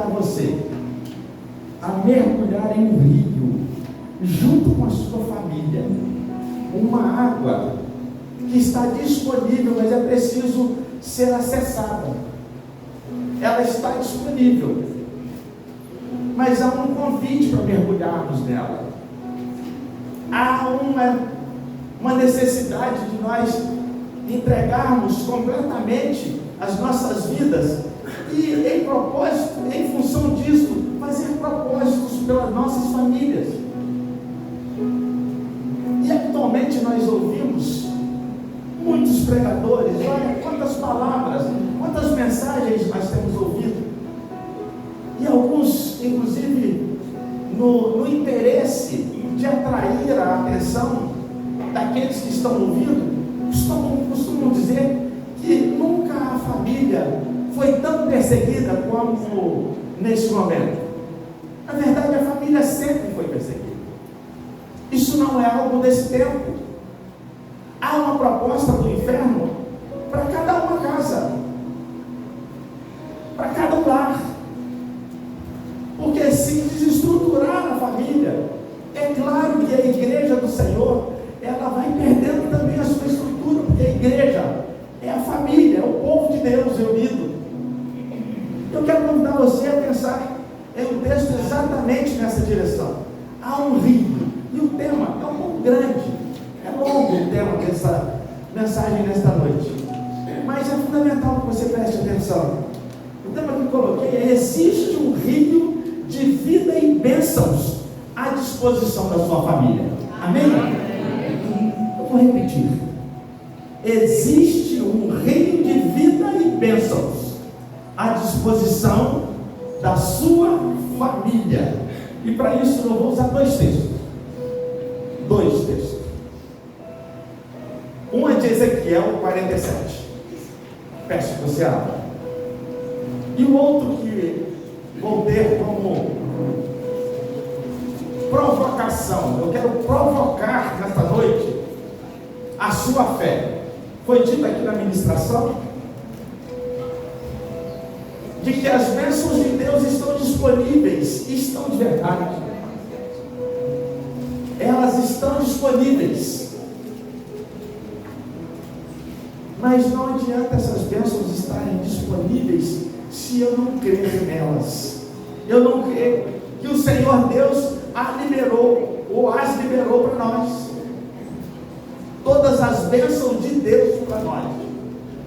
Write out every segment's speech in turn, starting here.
desafiar você a mergulhar em um rio, junto com a sua família, uma água que está disponível, mas é preciso ser acessada. Ela está disponível, mas há um convite para mergulharmos nela. Há uma necessidade de nós entregarmos completamente as nossas vidas e, em função disso, fazer propósitos pelas nossas famílias. E atualmente nós ouvimos muitos pregadores, olha quantas palavras, quantas mensagens nós temos ouvido, e alguns, inclusive, no interesse de atrair a atenção daqueles que estão ouvindo, costumam dizer que nunca a família foi tão perseguida como nesse momento. Na verdade, a família sempre foi perseguida. Isso não é algo desse tempo. Há uma proposta do inferno para cada uma casa, para cada lar, porque se desestruturar a família, é claro que a igreja do Senhor, ela vai perdendo também a sua estrutura, porque a igreja é a família, é o povo de Deus reunido. Eu quero convidar você a pensar em um texto exatamente nessa direção. Há um rio, e o tema é um pouco grande, é longo o tema dessa mensagem nesta noite, mas é fundamental que você preste atenção. O tema que eu coloquei é: existe um rio de vida e bênçãos à disposição da sua família. Amém? Eu vou repetir: existe um rio de vida e bênçãos à disposição da sua família. E para isso eu vou usar dois textos. Um é de Ezequiel 47. Peço que você abra. E o outro que vou ter como provocação. Eu quero provocar nesta noite a sua fé. Foi dito aqui na ministração de que as bênçãos de Deus estão disponíveis, estão de verdade. Elas estão disponíveis. Mas não adianta essas bênçãos estarem disponíveis se eu não crer nelas. Eu não creio que o Senhor Deus as liberou para nós. Todas as bênçãos de Deus para nós.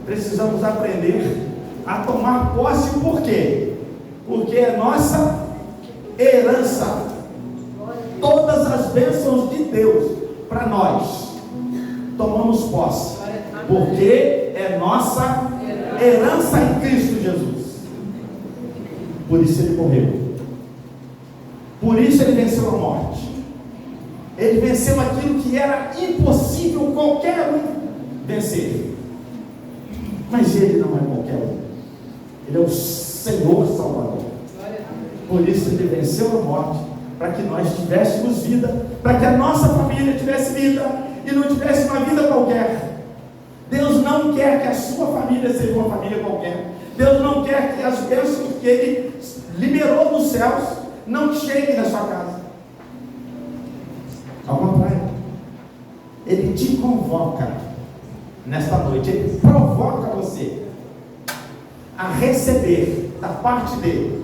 Precisamos aprender a tomar posse. Por quê? Porque é nossa herança. Todas as bênçãos de Deus para nós, tomamos posse, porque é nossa herança em Cristo Jesus. Por isso ele morreu, por isso ele venceu a morte. Ele venceu aquilo que era impossível qualquer um vencer. Mas ele não é qualquer um, ele é o Senhor Salvador. Por isso ele venceu a morte, para que nós tivéssemos vida, para que a nossa família tivesse vida, e não tivesse uma vida qualquer. Deus não quer que a sua família seja uma família qualquer. Deus não quer que as bênçãos que Ele liberou dos céus não cheguem na sua casa. Ao contrário, Ele te convoca nesta noite, Ele provoca você a receber da parte dEle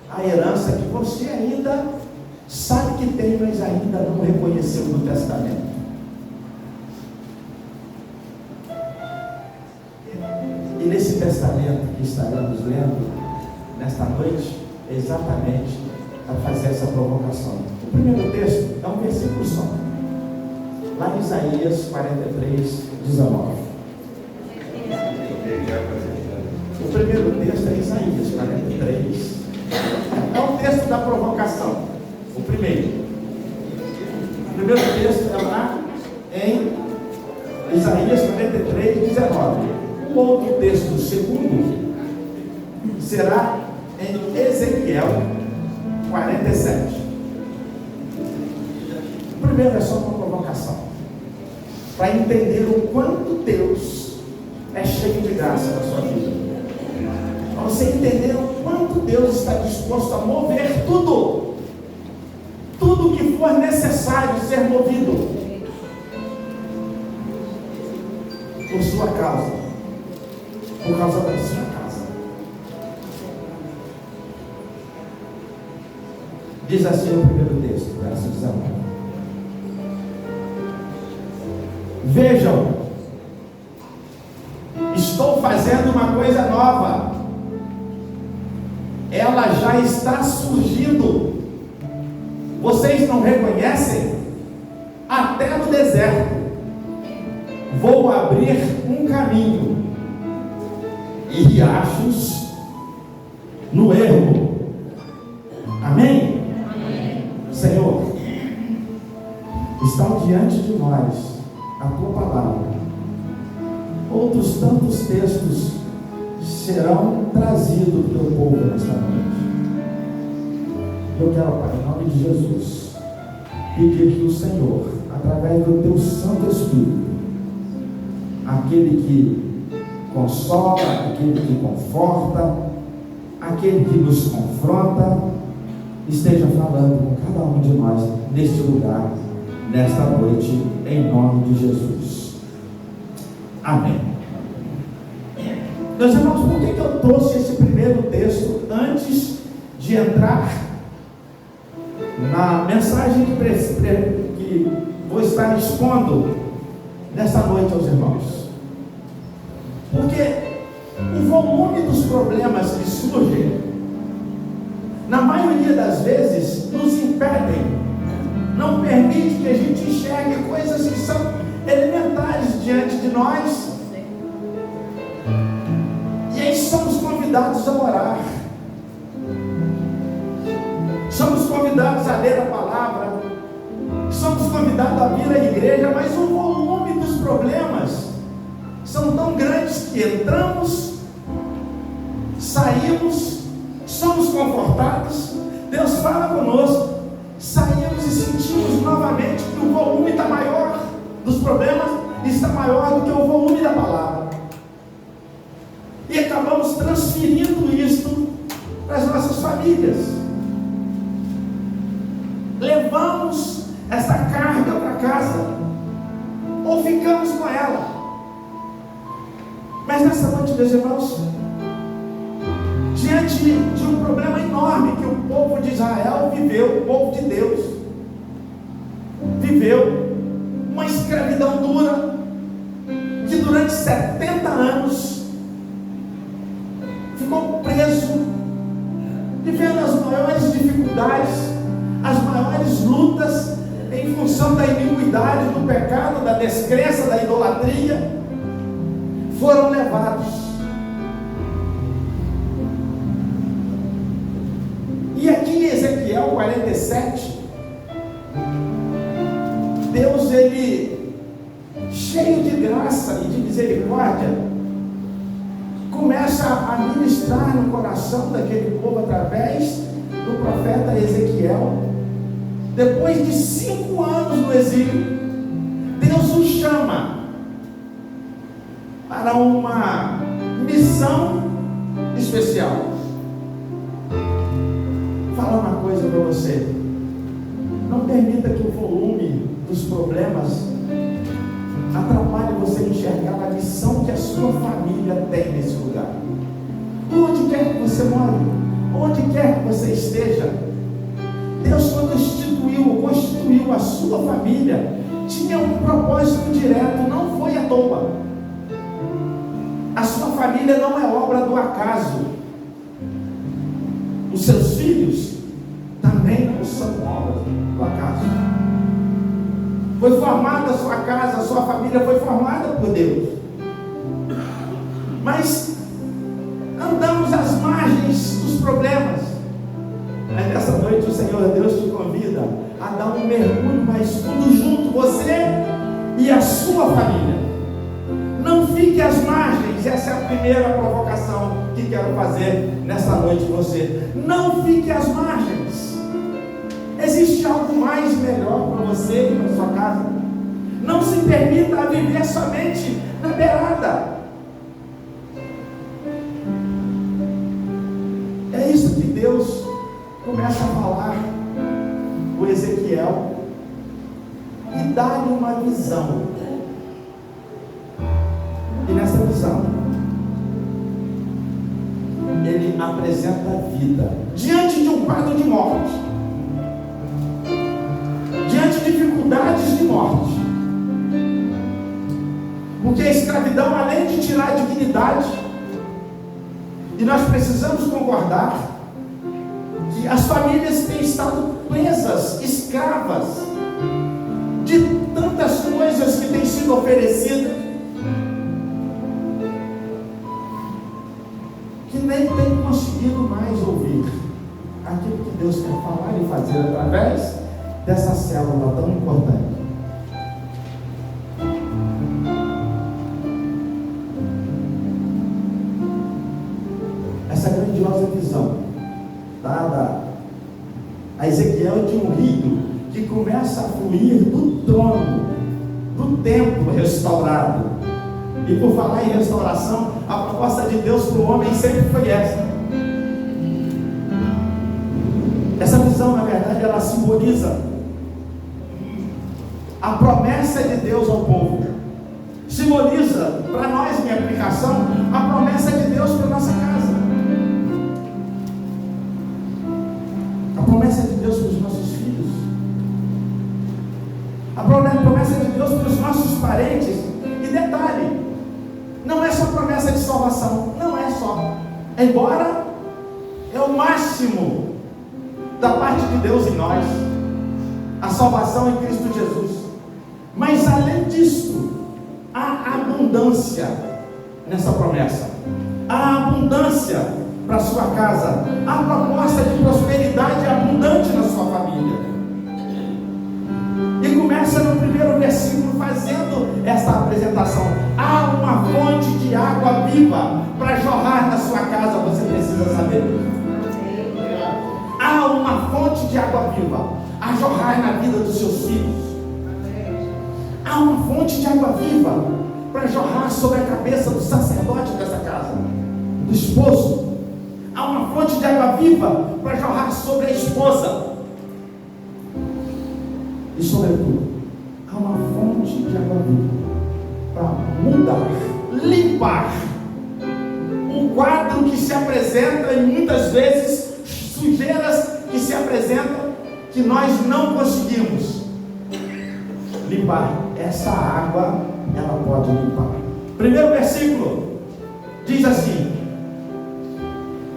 a herança que você ainda sabe que tem, mas ainda não reconheceu no testamento. E nesse testamento que estaremos lendo nesta noite, é exatamente a fazer essa provocação. O primeiro texto é um versículo só, lá em Isaías 43, 19. O primeiro texto é Isaías 43. É o texto da provocação. O primeiro texto é lá em Isaías 43, 19. O outro texto, o segundo, será em Ezequiel 47. O primeiro é só uma provocação, para entender o quanto Deus é cheio de graça na sua vida, para você entender o quanto Deus está disposto a mover tudo que for necessário ser movido por sua causa, por causa da sua casa. Diz assim o primeiro texto, verso 19: vejam, estou fazendo uma coisa nova, ela já está surgindo, vocês não reconhecem? Até no deserto vou abrir um caminho e riachos no ermo. Amém? Amém. Senhor, está diante de nós a tua palavra. Outros tantos textos serão trazidos pelo povo nesta noite. Eu quero, Pai, em nome de Jesus, pedir que o Senhor, através do teu Santo Espírito, aquele que consola, aquele que conforta, aquele que nos confronta, esteja falando com cada um de nós neste lugar, nesta noite, em nome de Jesus. Amém. Meus irmãos, por que eu trouxe esse primeiro texto antes de entrar na mensagem que vou estar expondo nesta noite aos irmãos? Porque o volume dos problemas que surgem, na maioria das vezes, nos impedem, não permite que a gente enxergue coisas que são elementares diante de nós. E aí somos convidados a orar, somos convidados a ler a palavra, somos convidados a vir à igreja, mas o volume dos problemas são tão grandes que entramos, saímos, somos confortados, Deus fala conosco, saímos e sentimos novamente que o volume está maior dos problemas, está maior do que o volume da palavra, e acabamos transferindo isto para as nossas famílias, levamos essa carga para casa, ou ficamos com ela. Mas nessa noite, meus irmãos, diante de um problema enorme que o povo de Israel viveu, o povo de Deus viveu, uma escravidão dura, que durante 70 anos ficou preso, vivendo as maiores dificuldades, as maiores lutas, em função da iniquidade, do pecado, da descrença, da idolatria, foram levados. E aqui em Ezequiel 47, Deus, ele, cheio de graça e de misericórdia, começa a ministrar no coração daquele povo através do profeta Ezequiel. Depois de 5 anos no exílio, Deus o chama para uma missão especial. Vou falar uma coisa para você: não permita que o volume dos problemas atrapalhe você enxergar a missão que a sua família tem nesse lugar. Onde quer que você more, onde quer que você esteja, Deus, quando constituiu a sua família, tinha um propósito direto, não foi à toa. A sua família não é obra do acaso. Os seus filhos também não são obra do acaso. Foi formada a sua casa, a sua família foi formada por Deus. Mas andamos às margens dos problemas. Mas nessa noite o Senhor Deus te convida a dar um mergulho mais fundo junto, você e a sua família. Não fique às margens. Essa é a primeira provocação que quero fazer nessa noite você. Não fique às margens. Existe algo mais melhor para você e para sua casa. Não se permita a viver somente na beirada. É isso que Deus começa a falar com Ezequiel e dá-lhe uma visão. E nessa visão, ele apresenta a vida diante de um quadro de morte, diante de dificuldades de morte, porque a escravidão, além de tirar a dignidade, e nós precisamos concordar que as famílias têm estado presas, escravas de tantas coisas que têm sido oferecidas, que nem têm conseguido mais ouvir aquilo que Deus quer falar e fazer através dessa célula tão importante. Essa grandiosa visão dada a Ezequiel de um rio que começa a fluir do trono, do templo restaurado. E por falar em restauração, a proposta de Deus para o homem sempre foi essa. Essa visão, na verdade, ela simboliza a promessa de Deus ao povo. Simboliza, para nós, em aplicação, a promessa de Deus para a nossa casa. A promessa de Deus para os nossos filhos. A promessa de Deus para os nossos parentes. E detalhe, não é só promessa de salvação, não é só. Embora é o máximo da parte de Deus em nós, a salvação em Cristo Jesus. Mas além disso, há abundância nessa promessa. Há abundância para a sua casa. Há proposta de prosperidade abundante na sua família. E começa no primeiro versículo fazendo essa apresentação. Há uma fonte de água viva para jorrar na sua casa, você precisa saber. Há uma fonte de água viva a jorrar na vida dos seus filhos. Há uma fonte de água viva para jorrar sobre a cabeça do sacerdote dessa casa, do esposo. Há uma fonte de água viva para jorrar sobre a esposa. E sobretudo, há uma fonte de água viva para mudar, limpar um quadro que se apresenta e muitas vezes sujeiras que se apresentam que nós não conseguimos limpar. Essa água, ela pode limpar. Primeiro versículo diz assim: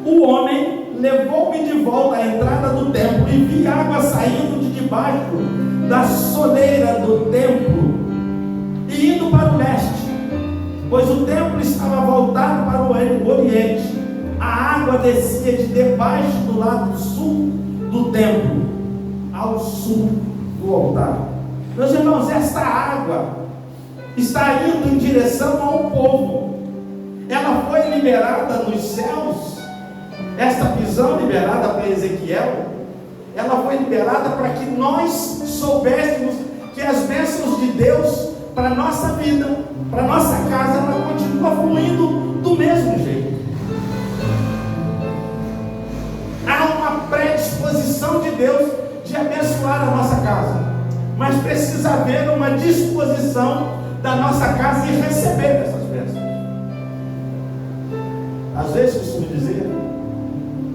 o homem levou-me de volta à entrada do templo e vi água saindo de debaixo da soleira do templo e indo para o leste, pois o templo estava voltado para o oriente. A água descia de debaixo do lado sul do templo ao sul do altar. Meus irmãos, esta água está indo em direção ao povo. Ela foi liberada nos céus. Esta visão liberada para Ezequiel, ela foi liberada para que nós soubéssemos que as bênçãos de Deus para a nossa vida, para a nossa casa, ela continua fluindo do mesmo jeito. Há uma predisposição de Deus de abençoar a nossa casa, mas precisa haver uma disposição da nossa casa em receber essas bênçãos. Às vezes costumo dizer,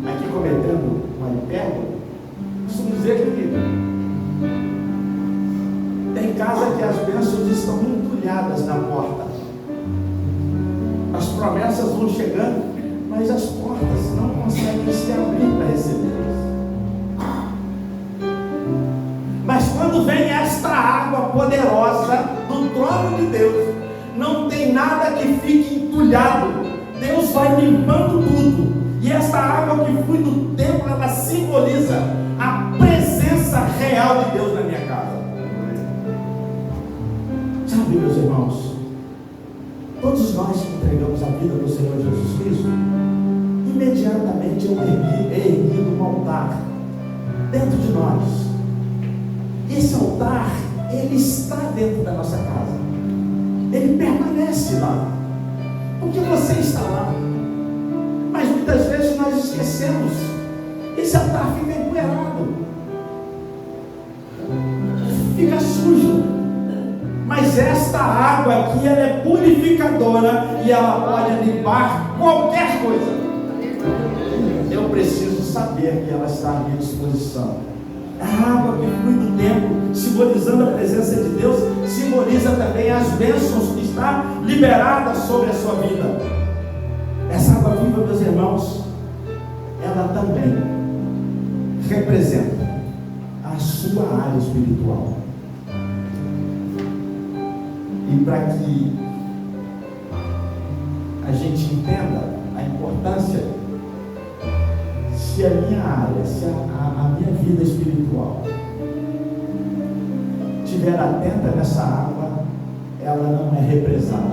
aqui cometendo uma hipérbole, costumo dizer que tem casa que as bênçãos estão entulhadas na porta. As promessas vão chegando, mas as portas não conseguem se abrir para recebê-las. Mas quando vem esta água poderosa do trono de Deus, não tem nada que fique entulhado. Deus vai limpando tudo. E esta água que flui do templo, ela simboliza a presença real de Deus na minha casa. Sabe, meus irmãos, todos nós que entregamos a vida do Senhor Jesus Cristo, imediatamente é erguido um altar dentro de nós. Esse altar, ele está dentro da nossa casa. Ele permanece lá, porque você está lá. Mas muitas vezes nós esquecemos esse altar fica empoeirado, fica sujo. Mas esta água aqui, ela é purificadora e ela pode limpar qualquer coisa. Eu preciso saber que ela está à minha disposição. A água que flui do templo, simbolizando a presença de Deus, simboliza também as bênçãos que está liberada sobre a sua vida. Essa água viva, meus irmãos, ela também representa a sua área espiritual. E para que a gente entenda a importância, se a minha área, se a minha vida espiritual estiver atenta nessa água, ela não é represada.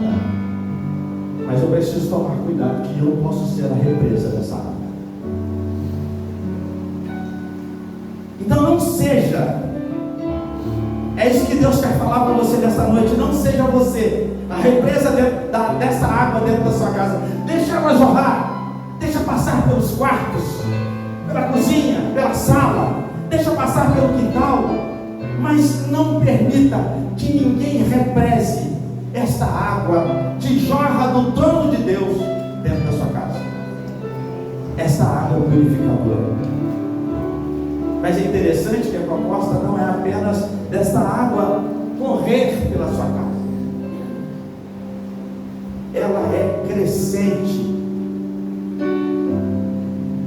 Mas eu preciso tomar cuidado que eu posso ser a represa dessa água. Então não seja, é isso que Deus quer falar para você nessa noite, não seja você a represa dessa água dentro da sua casa. Deixa ela jorrar, deixa passar pelos quartos, pela cozinha, pela sala, deixa passar pelo quintal, mas não permita que ninguém represe esta água que jorra do trono de Deus dentro da sua casa. Esta água purificadora. Mas é interessante que a proposta não é apenas desta água correr pela sua casa. Ela é crescente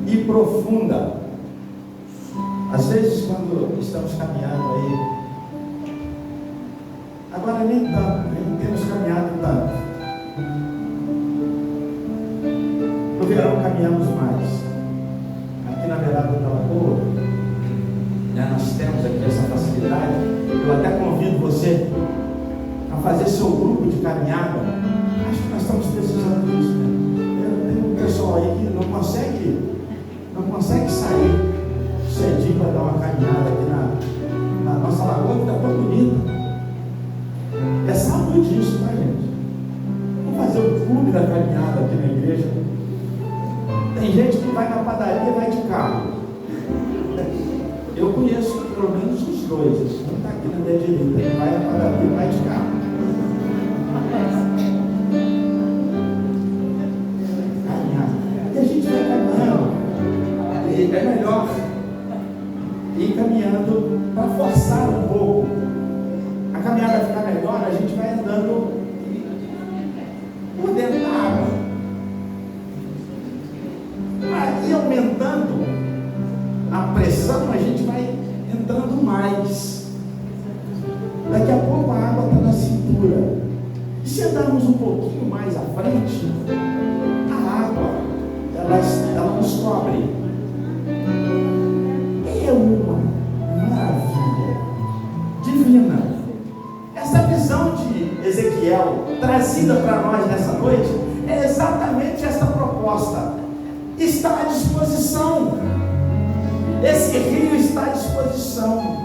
e profunda. Às vezes, quando estamos caminhando aí, agora nem tanto, nem temos caminhado tanto. No verão caminhamos mais. Aqui na beirada da lagoa, nós temos aqui essa facilidade. Eu até convido você a fazer seu grupo de caminhada. Acho que nós estamos precisando disso, né? Tem um pessoal aí que não consegue sair cedinho para dar uma caminhada aqui na nossa lagoa, que está tão bonita. É sábado disso, tá, gente? Vamos fazer o clube da caminhada aqui na igreja. Tem gente que vai na padaria e vai de carro. Eu conheço pelo menos os dois. Um está aqui na minha direita, ele vai na padaria e vai de carro. Caminhar. E a gente vai caminhando. E é melhor ir caminhando para forçar um pouco. A caminhada ficar melhor, a gente vai andando por dentro da água. Aí aumentando a pressão, a gente vai entrando mais. Daqui a pouco a água está na cintura. E se andarmos um pouquinho mais à frente, a água ela nos cobre. É uma maravilha divina. Essa visão de Ezequiel trazida para nós nessa noite é exatamente essa proposta. Está à disposição. Esse rio está à disposição.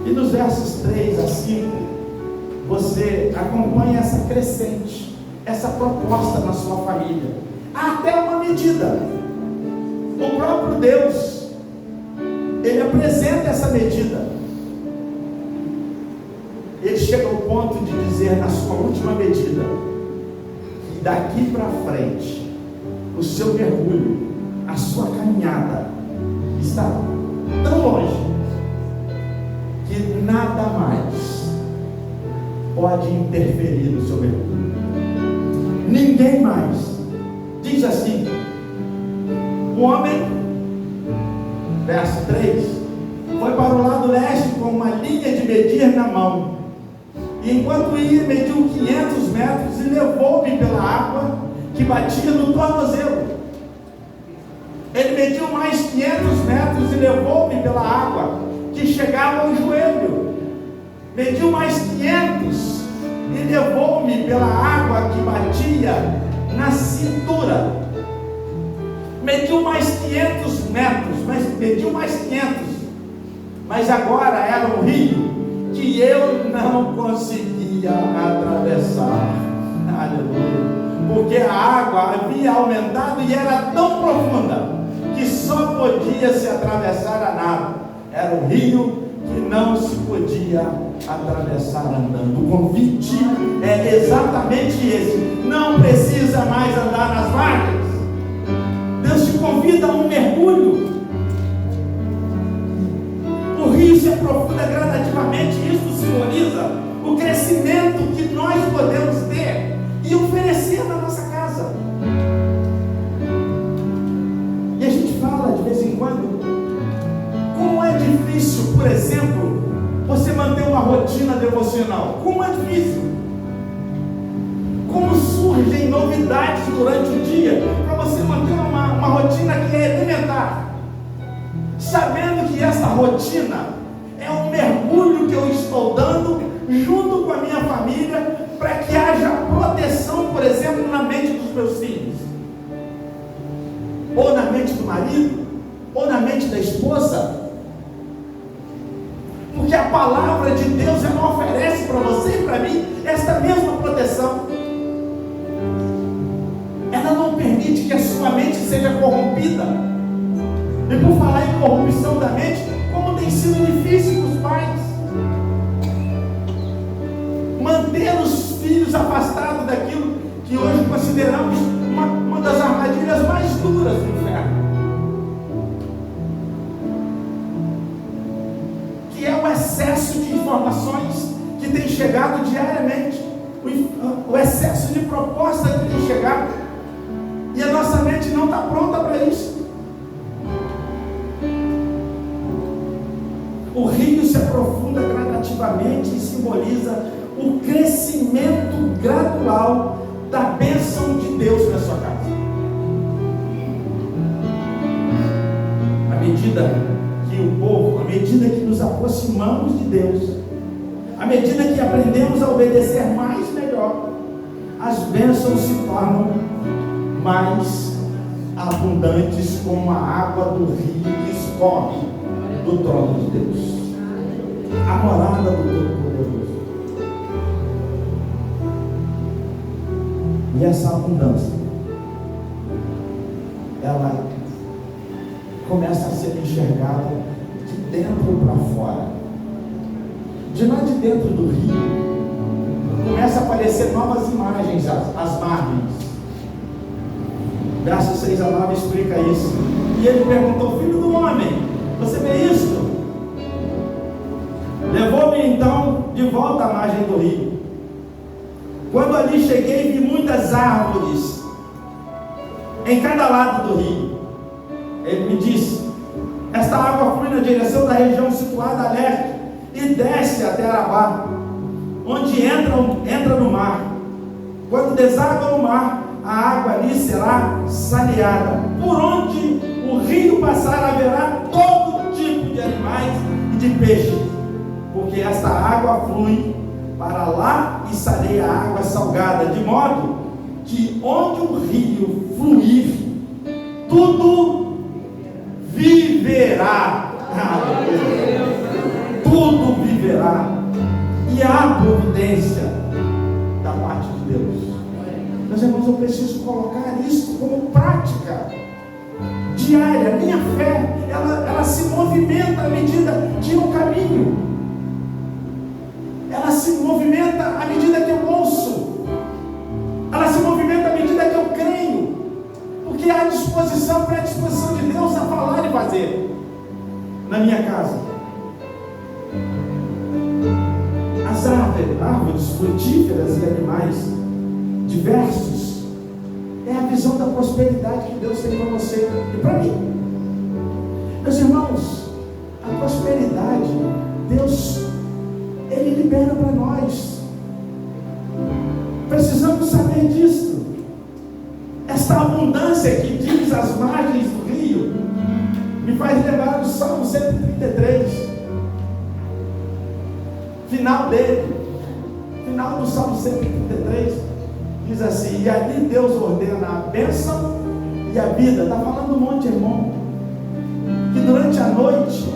E nos versos 3 a 5, você acompanha essa crescente, essa proposta na sua família, até uma medida. O próprio Deus, Ele apresenta essa medida. Ele chega ao ponto de dizer na sua última medida, que daqui para frente, o seu mergulho, a sua caminhada está tão longe que nada mais pode interferir no seu mergulho. Ninguém mais. Diz assim: o homem, verso 3, foi para o lado leste com uma linha de medir na mão, e enquanto ia, mediu 500 metros e levou-me pela água que batia no tornozelo. Ele mediu mais 500 metros e levou-me pela água que chegava ao joelho. Mediu mais 500 e levou-me pela água que batia na cintura. Mediu mais 500 metros, mediu mais 500, mas agora era um rio que eu não conseguia atravessar. Aleluia. Porque a água havia aumentado e era tão profunda que só podia se atravessar a nado. Era um rio que não se podia atravessar andando. O convite é exatamente esse. Não precisa mais andar nas margens. Deus te convida a um mergulho. O rio se aprofunda gradativamente. Isso simboliza o crescimento que nós podemos ter e oferecer na nossa casa. E a gente fala de vez em quando como é difícil, por exemplo, você manter uma rotina devocional. Como é difícil. Como surgem novidades durante o dia para você manter uma rotina que é elementar, sabendo que essa rotina é um mergulho que eu estou dando junto com a minha família para que haja proteção, por exemplo, na mente dos meus filhos, ou na mente do marido, ou na mente da esposa. Porque a palavra de Deus, ela oferece para você e para mim esta mesma proteção. Ela não permite que a sua mente seja corrompida. E por falar em corrupção da mente, como tem sido difícil para os pais manter os filhos afastados daquilo que hoje consideramos uma das armadilhas mais duras do inferno, que é o excesso de informações que tem chegado diariamente, o excesso de proposta que tem chegado, e a nossa mente não está pronta para isso. O rio se aprofunda gradativamente e simboliza o crescimento gradual da bênção de Deus na sua casa. À medida que o povo, à medida que nos aproximamos de Deus, à medida que aprendemos a obedecer mais e melhor, as bênçãos se tornam mais abundantes, como a água do rio que escorre do trono de Deus, a morada do Todo-Poderoso. E essa abundância, ela começa a ser enxergada de dentro para fora. De lá de dentro do rio, começa a aparecer novas imagens às margens. Versos 6 a 9 explica isso. E ele perguntou: filho do homem, você vê isso? Levou-me então de volta à margem do rio. Quando ali cheguei, vi muitas árvores em cada lado do rio. Ele me disse: esta água flui na direção da região situada a leste e desce até Arabá, onde entra no mar. Quando deságua no mar, a água ali será saneada. Por onde o rio passar, haverá todo tipo de animais e de peixes, porque esta água flui para lá e saneia a água salgada, de modo que onde o rio fluir, tudo viverá. Tudo viverá. E há providência da parte de Deus. Meus irmãos, eu preciso colocar isso como prática diária. Minha fé, ela se movimenta à medida que eu caminho. Ela se movimenta à medida que eu ouço. Ela se movimenta à medida que eu creio. Porque há disposição, predisposição de Deus a falar e fazer na minha casa. As árvores frutíferas e animais diversos é a visão da prosperidade que Deus tem para você e para mim. Meus irmãos, a prosperidade, Deus, Ele libera para nós. Precisamos saber disso. Esta abundância que diz as margens do rio me faz lembrar do Salmo 133, final dele, final do Salmo 133, diz assim: e ali Deus ordena a bênção e a vida. Está falando um monte, irmão, que durante a noite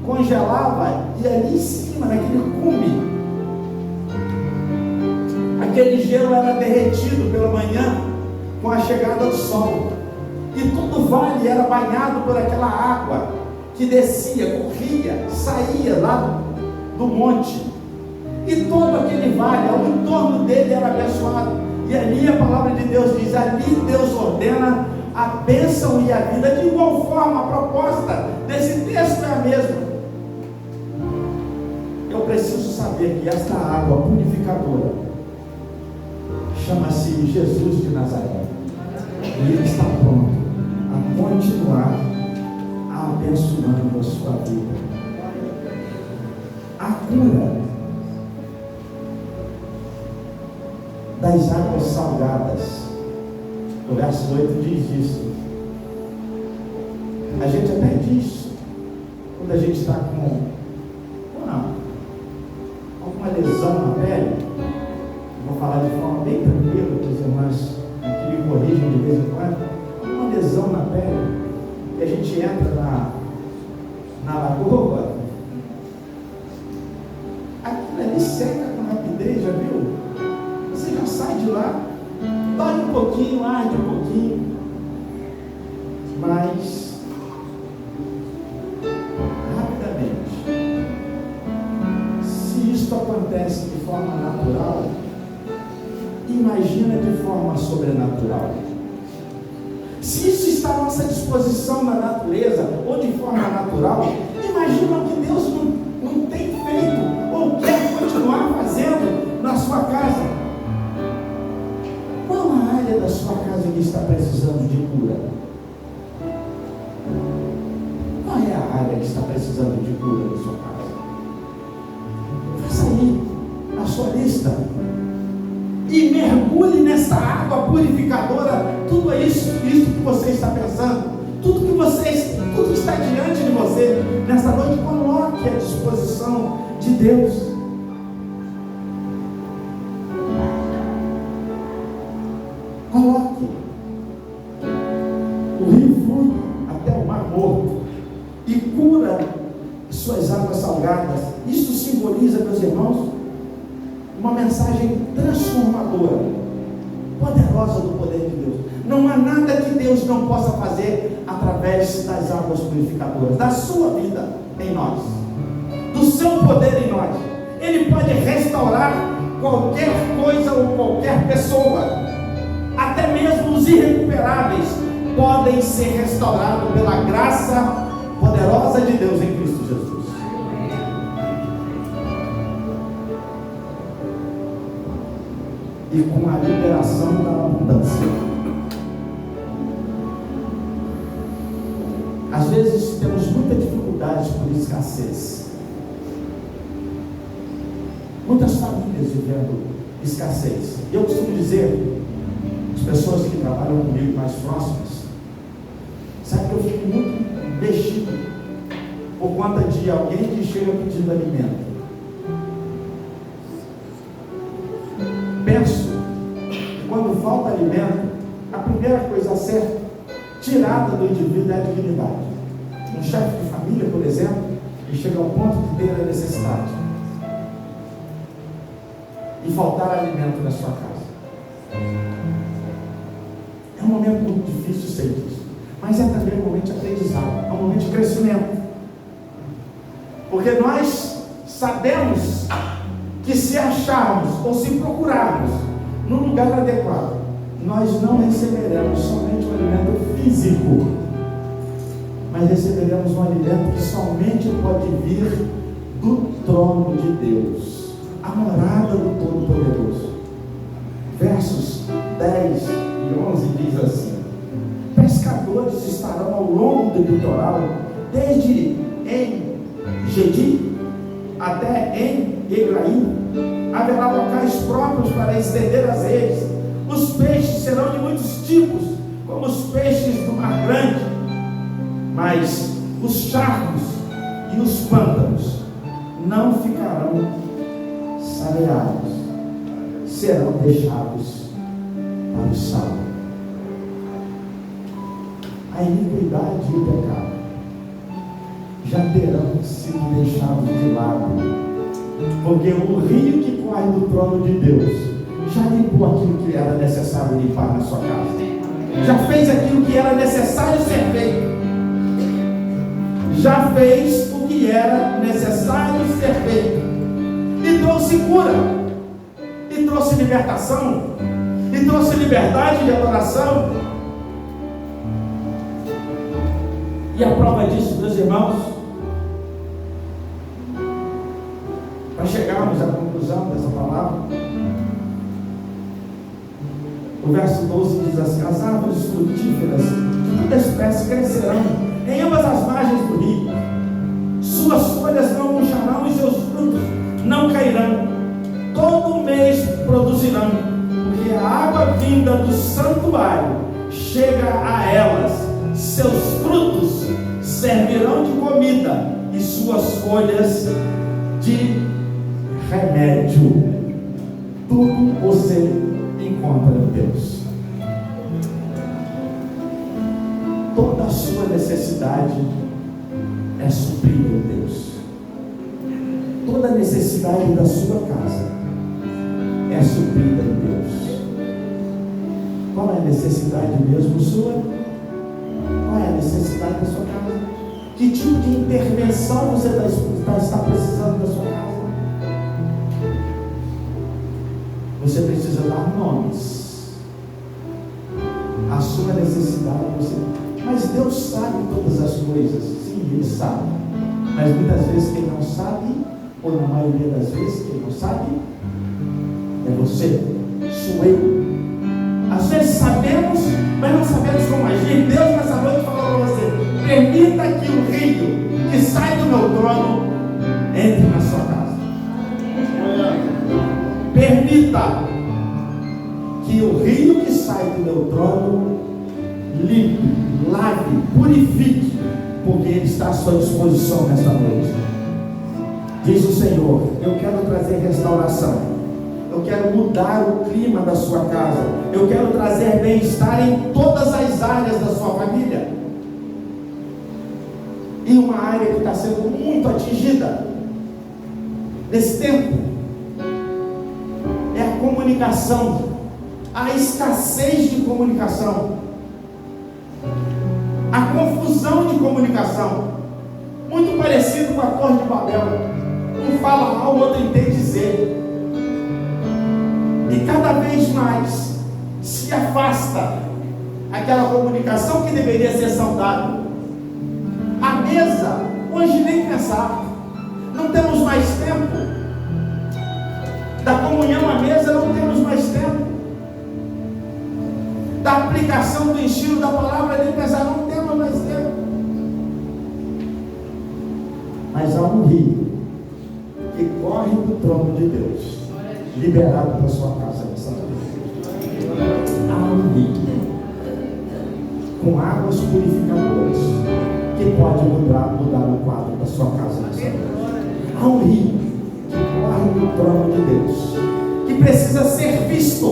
congelava, e ali em cima, naquele cume, aquele gelo era derretido pela manhã com a chegada do sol, e todo o vale era banhado por aquela água que descia, corria, saía lá do monte, e todo aquele vale, ao entorno dele era abençoado. E ali a palavra de Deus diz, ali Deus ordena a bênção e a vida. De igual forma, a proposta desse texto é a mesma. Eu preciso saber que esta água purificadora chama-se Jesus de Nazaré, e Ele está pronto a continuar abençoando a sua vida. A cura das águas salgadas, o verso 8 diz isso. A gente até diz, quando a gente está com alguma lesão na pele, vou falar de forma bem tranquila, que os irmãos que me corrigem de vez em quando, uma lesão na pele, e a gente entra na lagoa, aquilo ali seca com rapidez, já viu? Você já sai de lá, dói um pouquinho, arde um pouquinho, mas rapidamente. Se isto acontece de forma natural, imagina de forma sobrenatural. Se isso está à nossa disposição na natureza ou de forma natural, imagina o que Deus não tem feito ou quer continuar fazendo na sua casa. Qual a área da sua casa que está precisando de cura? Qual é a área que está precisando de cura na sua casa? Faça aí a sua lista e mergulhe nessa água purificadora. Tudo isso que você está pensando, tudo que está diante de você nessa noite, coloque à disposição de Deus. Coloque. O rio flui até o mar morto e cura suas águas salgadas. Isso simboliza, meus irmãos, uma mensagem transformadora, poderosa do poder de Deus. Não há nada que Deus não possa fazer através das águas purificadoras, da sua vida em nós, do seu poder em nós. Ele pode restaurar qualquer coisa ou qualquer pessoa. Até mesmo os irrecuperáveis podem ser restaurados pela graça poderosa de Deus em Cristo Jesus. E com a liberação da abundância. Às vezes temos muita dificuldade por escassez. Muitas famílias vivendo escassez. E eu costumo dizer, as pessoas que trabalham comigo mais próximas, sabe que eu fico muito mexido por conta de alguém que chega pedindo alimento. Penso que quando falta alimento, a primeira coisa a ser tirada do indivíduo é a dignidade. Um chefe de família, por exemplo, ele chega ao ponto de ter a necessidade e faltar alimento na sua casa. É um momento muito difícil, sei disso, mas é também um momento de aprendizado, é um momento de crescimento, porque nós sabemos que se acharmos ou se procurarmos no lugar adequado, nós não receberemos somente um alimento físico, mas receberemos um alimento que somente pode vir do trono de Deus, a morada do Todo-Poderoso. Versos 10 e 11 diz assim: pescadores estarão ao longo do litoral, desde em Gedi até em Egraim. Haverá locais próprios para estender as redes. Os peixes serão de muitos tipos, como os peixes do mar grande, mas os charcos e os pântanos não ficarão saneados, serão deixados para o sal. A iniquidade e o pecado já terão sido deixados de lado, porque o rio que corre do trono de Deus já limpou aquilo que era necessário limpar na sua casa. já fez aquilo que era necessário ser feito, já fez o que era necessário ser feito, e trouxe cura, e trouxe libertação, e trouxe liberdade de adoração. E a prova disso, meus irmãos, para chegarmos à conclusão dessa palavra, o verso 12 diz assim: as árvores frutíferas de toda espécie crescerão em ambas as margens do rio, suas folhas não murcharão e seus frutos não cairão, todo mês produzirão, porque a água vinda do santuário chega a elas, seus frutos servirão de comida e suas folhas de remédio. Tudo você encontra em Deus. Toda a sua necessidade é suprida em Deus. Toda a necessidade da sua casa é suprida em Deus. Qual é a necessidade mesmo sua? Qual é a necessidade da sua casa? Que tipo de intervenção você está precisando da sua casa? Você precisa dar nomes. A sua necessidade, mas Deus sabe todas as coisas. Sim, Ele sabe. Mas muitas vezes quem não sabe, ou na maioria das vezes quem não sabe, é você, sou eu. Às vezes sabemos, mas não sabemos como agir. Deus nessa noite falou para você: permita que o rio que sai do meu trono entre na sua casa. Permita que o rio que sai do meu trono limpe, lave, purifique, porque Ele está à sua disposição nesta noite. Diz o Senhor: eu quero trazer restauração, eu quero mudar o clima da sua casa, eu quero trazer bem-estar em todas as áreas da sua família. E uma área que está sendo muito atingida nesse tempo é a comunicação, a escassez de comunicação, a confusão de comunicação, muito parecido com a Torre de Babel. Um fala A, o outro entende Z, e cada vez mais se afasta aquela comunicação que deveria ser saudável. A mesa, hoje nem pensar, não temos mais tempo. Da comunhão à mesa não temos mais tempo. Da aplicação do ensino da palavra nem pensar, não temos mais tempo. Mas há um rio que corre do trono de Deus, liberado para sua casa nessa noite. Há um rio com águas purificadoras que pode mudar o quadro da sua casa nessa noite. Há um rio que corre do trono de Deus, que precisa ser visto,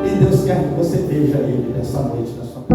e Deus quer que você veja ele nessa noite na sua casa.